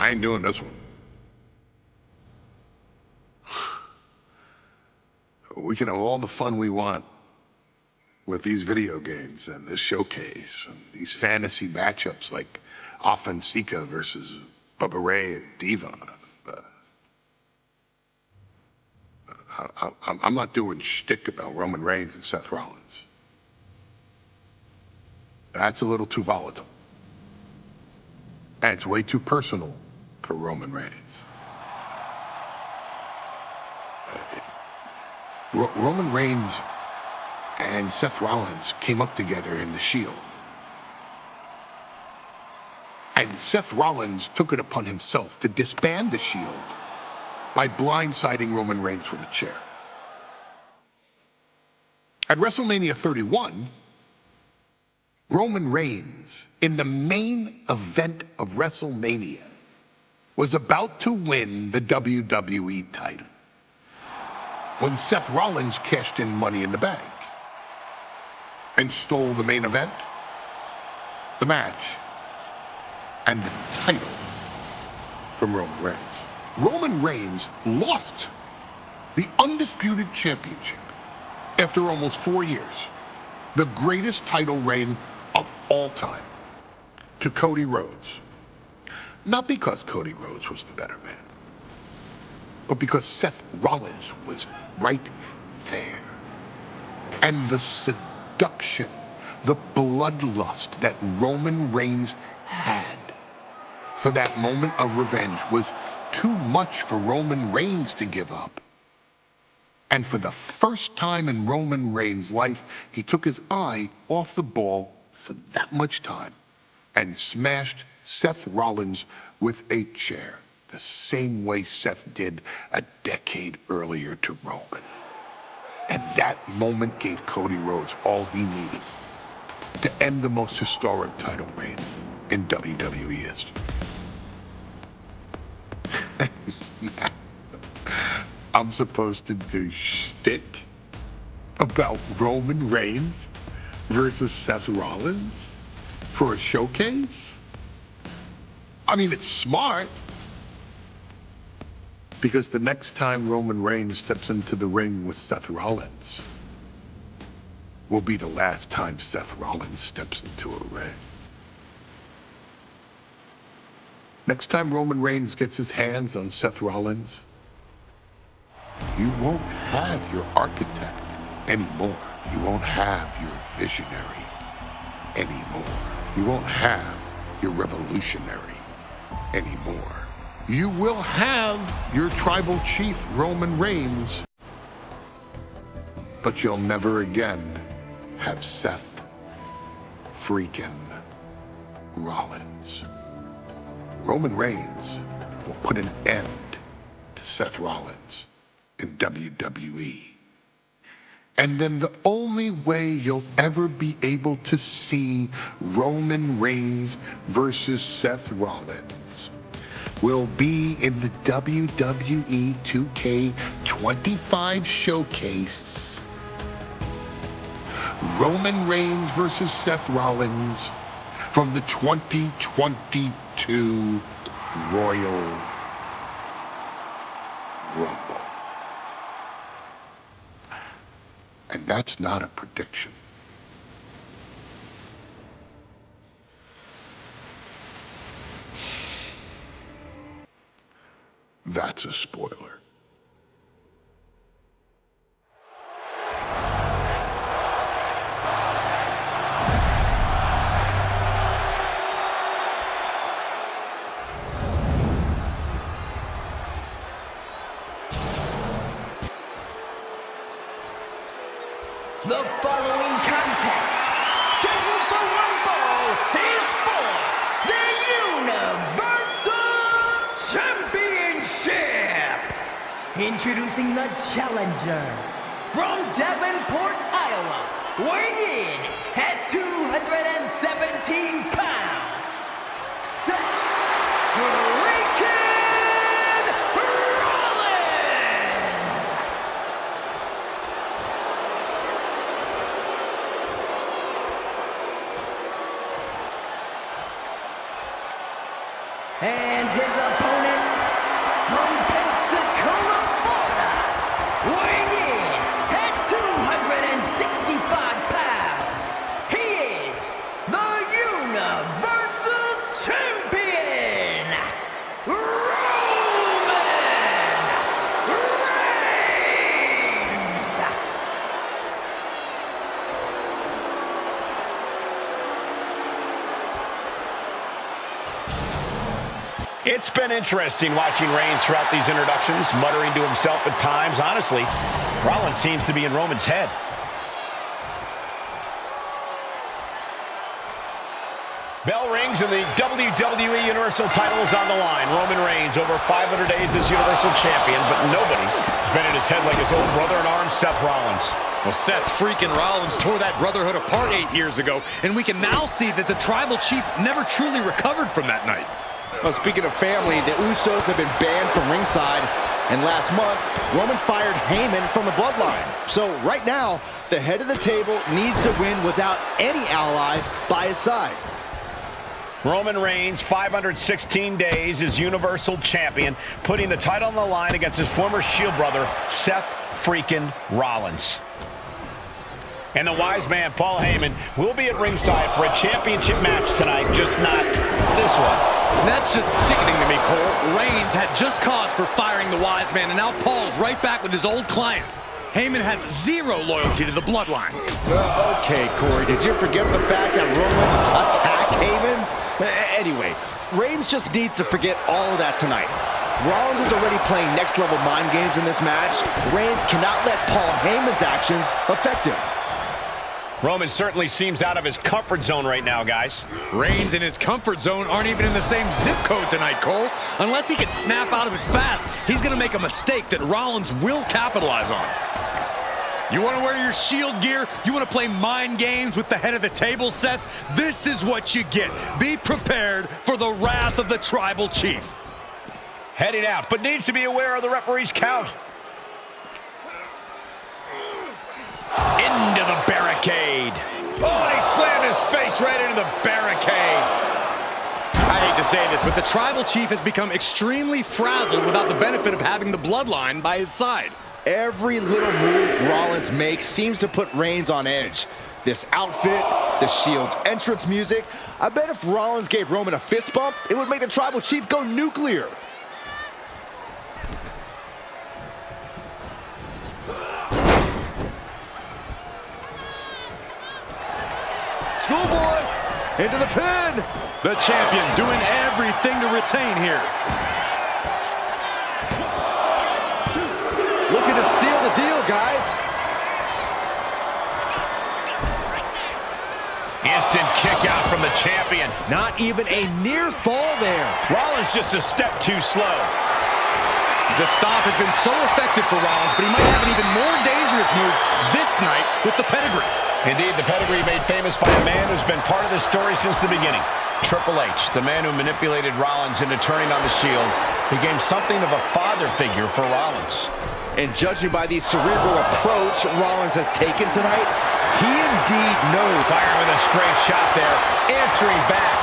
I ain't doing this one. We can have all the fun we want with these video games and this showcase and these fantasy matchups like Offensica versus Bubba Ray and Diva. I'm not doing shtick about Roman Reigns and Seth Rollins. That's a little too volatile. And it's way too personal for Roman Reigns. Roman Reigns and Seth Rollins came up together in the Shield. And Seth Rollins took it upon himself to disband the Shield by blindsiding Roman Reigns with a chair. At WrestleMania 31, Roman Reigns, in the main event of WrestleMania, was about to win the WWE title when Seth Rollins cashed in Money in the Bank and stole the main event, the match, and the title from Roman Reigns. Roman Reigns lost the undisputed championship after almost 4 years, the greatest title reign of all time, to Cody Rhodes. Not because Cody Rhodes was the better man, but because Seth Rollins was right there. And the seduction, the bloodlust that Roman Reigns had for that moment of revenge was too much for Roman Reigns to give up. And for the first time in Roman Reigns' life, he took his eye off the ball for that much time and smashed Seth Rollins with a chair, the same way Seth did a decade earlier to Roman. And that moment gave Cody Rhodes all he needed to end the most historic title reign in WWE history. I'm supposed to do shtick about Roman Reigns versus Seth Rollins for a showcase? I mean, it's smart, because the next time Roman Reigns steps into the ring with Seth Rollins will be the last time Seth Rollins steps into a ring. Next time Roman Reigns gets his hands on Seth Rollins, you won't have your architect anymore. You won't have your visionary anymore. You won't have your revolutionary anymore. You will have your tribal chief, Roman Reigns, but you'll never again have Seth freaking Rollins. Roman Reigns will put an end to Seth Rollins in WWE. And then the only way you'll ever be able to see Roman Reigns versus Seth Rollins will be in the WWE 2K25 showcase. Roman Reigns versus Seth Rollins from the 2022 Royal Rumble. And that's not a prediction. That's a spoiler. The following contest, scheduled for one fall, is for the Universal Championship. Introducing the challenger from Davenport, Iowa, weighing in at 217 pounds, Seth freaking Rollins. And his opponent, It's been interesting watching Reigns throughout these introductions, muttering to himself at times. Honestly, Rollins seems to be in Roman's head. Bell rings and the WWE Universal title is on the line. Roman Reigns over 500 days as Universal Champion, but nobody has been in his head like his old brother-in-arms, Seth Rollins. Well, Seth freaking Rollins tore that brotherhood apart 8 years ago, and we can now see that the Tribal Chief never truly recovered from that night. Well, speaking of family, the Usos have been banned from ringside, and last month, Roman fired Heyman from the bloodline. So right now, the head of the table needs to win without any allies by his side. Roman Reigns, 516 days as Universal Champion, putting the title on the line against his former Shield brother, Seth freaking Rollins. And the wise man, Paul Heyman, will be at ringside for a championship match tonight, just not this one. And that's just sickening to me, Cole. Reigns had just cause for firing the wise man, and now Paul's right back with his old client. Heyman has zero loyalty to the bloodline. Okay, Corey, did you forget the fact that Roman attacked Heyman? Anyway, Reigns just needs to forget all of that tonight. Rollins is already playing next-level mind games in this match. Reigns cannot let Paul Heyman's actions affect him. Roman certainly seems out of his comfort zone right now, guys. Reigns and his comfort zone aren't even in the same zip code tonight, Cole. Unless he can snap out of it fast, he's going to make a mistake that Rollins will capitalize on. You want to wear your Shield gear? You want to play mind games with the head of the table, Seth? This is what you get. Be prepared for the wrath of the Tribal Chief. Heading out, but needs to be aware of the referee's count. Into the barricade. Oh, and he slammed his face right into the barricade. I hate to say this, but the Tribal Chief has become extremely frazzled without the benefit of having the bloodline by his side. Every little move Rollins makes seems to put Reigns on edge. This outfit, the Shield's entrance music. I bet if Rollins gave Roman a fist bump, it would make the Tribal Chief go nuclear. Schoolboy into the pin. The champion doing everything to retain here. Looking to seal the deal, guys. Instant kick out from the champion. Not even a near fall there. Rollins just a step too slow. The stop has been so effective for Rollins, but he might have an even more dangerous move this night with the pedigree. Indeed, the pedigree made famous by a man who's been part of this story since the beginning. Triple H, the man who manipulated Rollins into turning on the Shield, became something of a father figure for Rollins. And judging by the cerebral approach Rollins has taken tonight, he indeed knows. Firing with a straight shot there, answering back.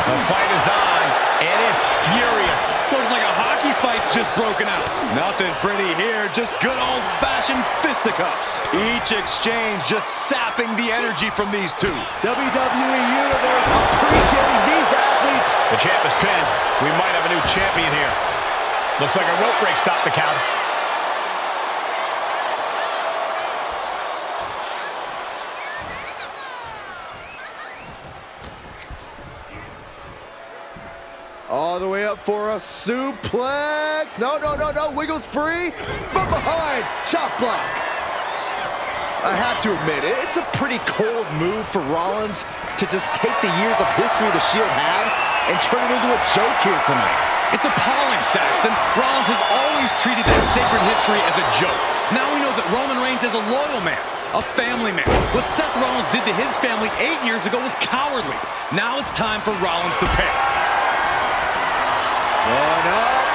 The fight is on, and it's furious. Looks like a hockey fight's just broken out. Nothing pretty here, just good old-fashioned fisticuffs. Each exchange just sapping the energy from these two. WWE Universe appreciating these athletes. The champ is pinned. We might have a new champion here. Looks like a rope break stopped the count. All the way up for a suplex. No. Wiggles free. From behind. Chop block. I have to admit, it's a pretty cold move for Rollins to just take the years of history the Shield had and turn it into a joke here tonight. It's appalling, Saxton. Rollins has always treated that sacred history as a joke. Now we know that Roman Reigns is a loyal man, a family man. What Seth Rollins did to his family 8 years ago was cowardly. Now it's time for Rollins to pay. One up,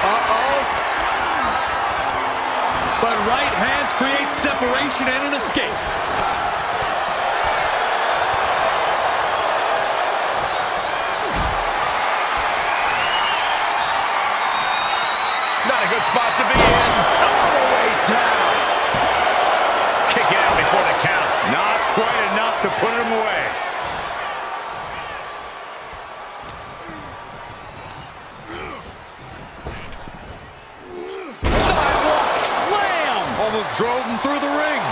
But right hands create separation and an escape. Not a good spot to be in. All the way down. Kick out before the count. Not quite enough to put him away. Sidewalk slam! Almost drove him through the ring.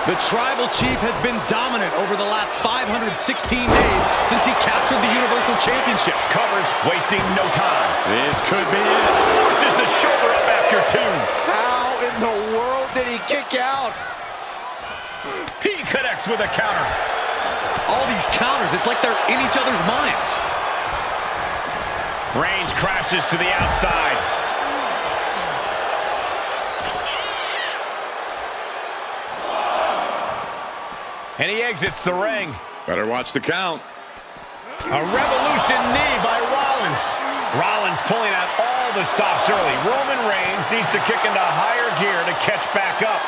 The Tribal Chief has been dominant over the last 500 days since he captured the Universal Championship. Covers, wasting no time. This could be it. Forces the shoulder up after 2. How in the world did he kick out? He connects with a counter. All these counters, it's like they're in each other's minds. Reigns crashes to the outside. And he exits the ring. Better watch the count. A revolution knee by Rollins. Rollins pulling out all the stops early. Roman Reigns needs to kick into higher gear to catch back up.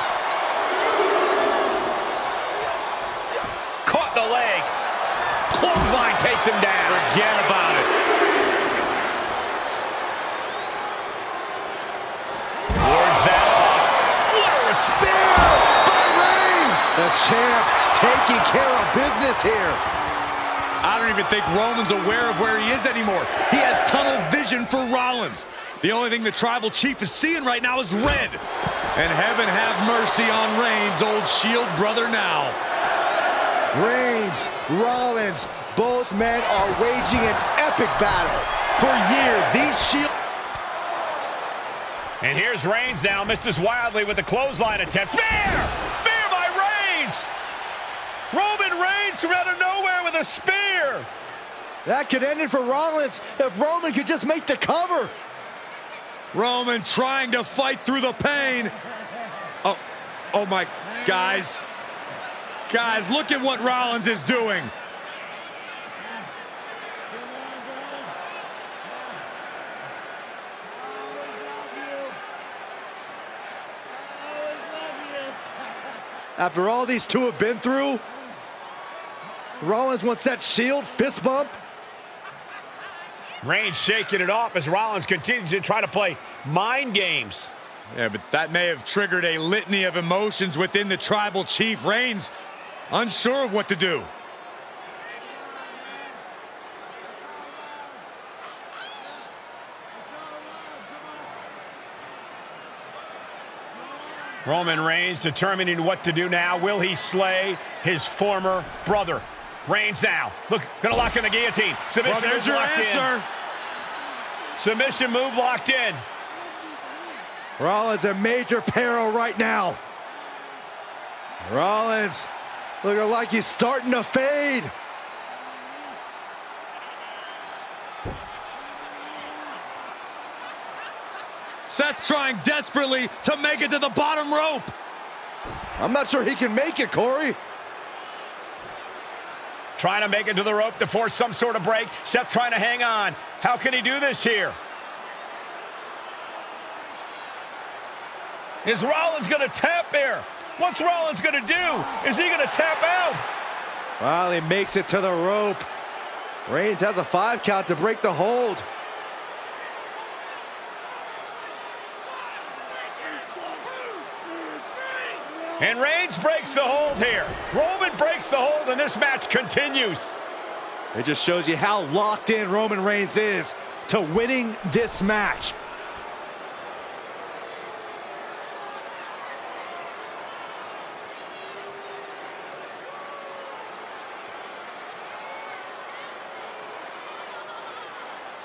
Caught the leg. Clothesline takes him down. Forget about it. Wards that off. What a spear by Reigns. The champ taking care of business here. I don't even think Roman's aware of where he is anymore. He has tunnel vision for Rollins. The only thing the Tribal Chief is seeing right now is red. And heaven have mercy on Reigns, old Shield brother now. Reigns, Rollins, both men are waging an epic battle. For years, these Shield... And here's Reigns now, misses wildly with the clothesline attempt. Spear! Spear by Reigns! Roman Reigns from out of nowhere with a spear! That could end it for Rollins if Roman could just make the cover. Roman trying to fight through the pain. Oh my, guys. Guys, look at what Rollins is doing. After all these two have been through, Rollins wants that Shield fist bump. Reigns shaking it off as Rollins continues to try to play mind games. Yeah, but that may have triggered a litany of emotions within the Tribal Chief. Reigns unsure of what to do. Roman Reigns determining what to do now. Will he slay his former brother? Reigns now. Look, gonna lock in the guillotine. Submission Well, there's your locked answer. in. Submission move locked in. Rollins in major peril right now. Rollins looking like he's starting to fade. Seth trying desperately to make it to the bottom rope. I'm not sure he can make it, Corey. Trying to make it to the rope to force some sort of break. Seth trying to hang on. How can he do this here? Is Rollins going to tap here? What's Rollins going to do? Is he going to tap out? Well, he makes it to the rope. Reigns has a 5 count to break the hold. And Reigns breaks the hold here. Roman breaks the hold, and this match continues. It just shows you how locked in Roman Reigns is to winning this match.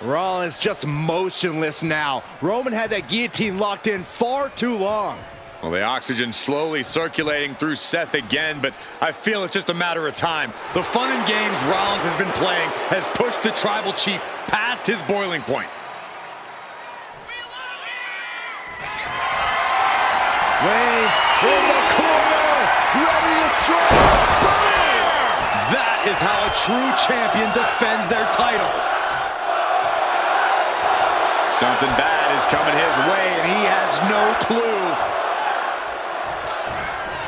Rollins just motionless now. Roman had that guillotine locked in far too long. Well, the oxygen slowly circulating through Seth again, but I feel it's just a matter of time. The fun and games Rollins has been playing has pushed the Tribal Chief past his boiling point. Reigns in the corner, ready to strike. That is how a true champion defends their title. Something bad is coming his way, and he has no clue.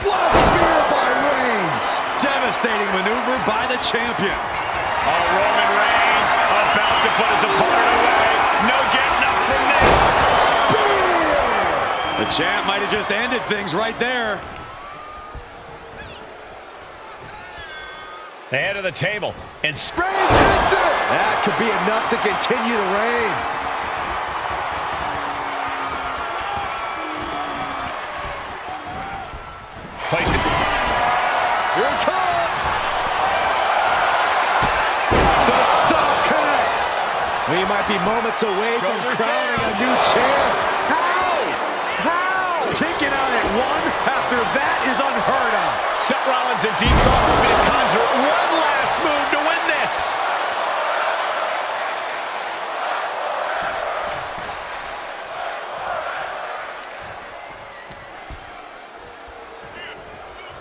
What a spear by Reigns! Devastating maneuver by the champion. Oh, Roman Reigns about to put his opponent away. No getting up from this. Spear! The champ might have just ended things right there. The head of the table. And Reigns hits it! That could be enough to continue the reign. place it. Here it comes! We might be moments away from crowning a new champ. How? Kicking out at one after that is unheard of. Seth Rollins in deep thought, hoping to conjure one last move to win this.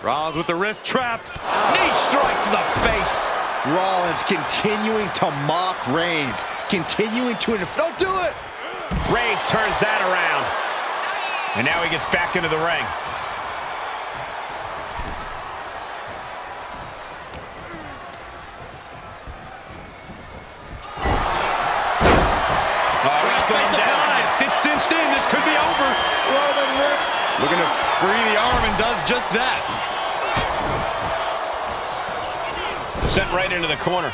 Rollins with the wrist trapped. Knee strike to the face. Rollins continuing to mock Reigns. Continuing to... Don't do it! Reigns turns that around. And now he gets back into the ring. It's cinched in. This could be over. Looking to free the arm and does just that. Sent right into the corner.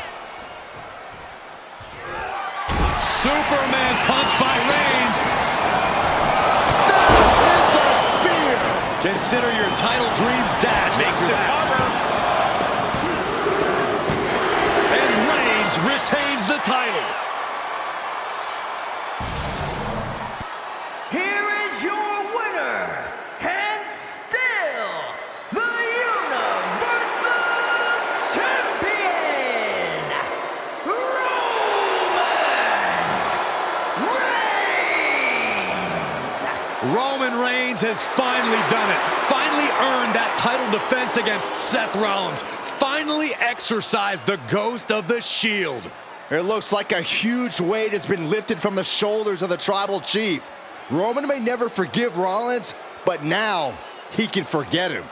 Superman punch by Reigns. That is the spear! Consider your title dreams dashed. Makes the cover. And Reigns retains the title. Here is your winner, and still the Universal Champion, Roman Reigns has finally done it. Finally earned that title defense against Seth Rollins. Finally exorcised the ghost of the Shield. It looks like a huge weight has been lifted from the shoulders of the Tribal Chief. Roman may never forgive Rollins, but now he can forget him.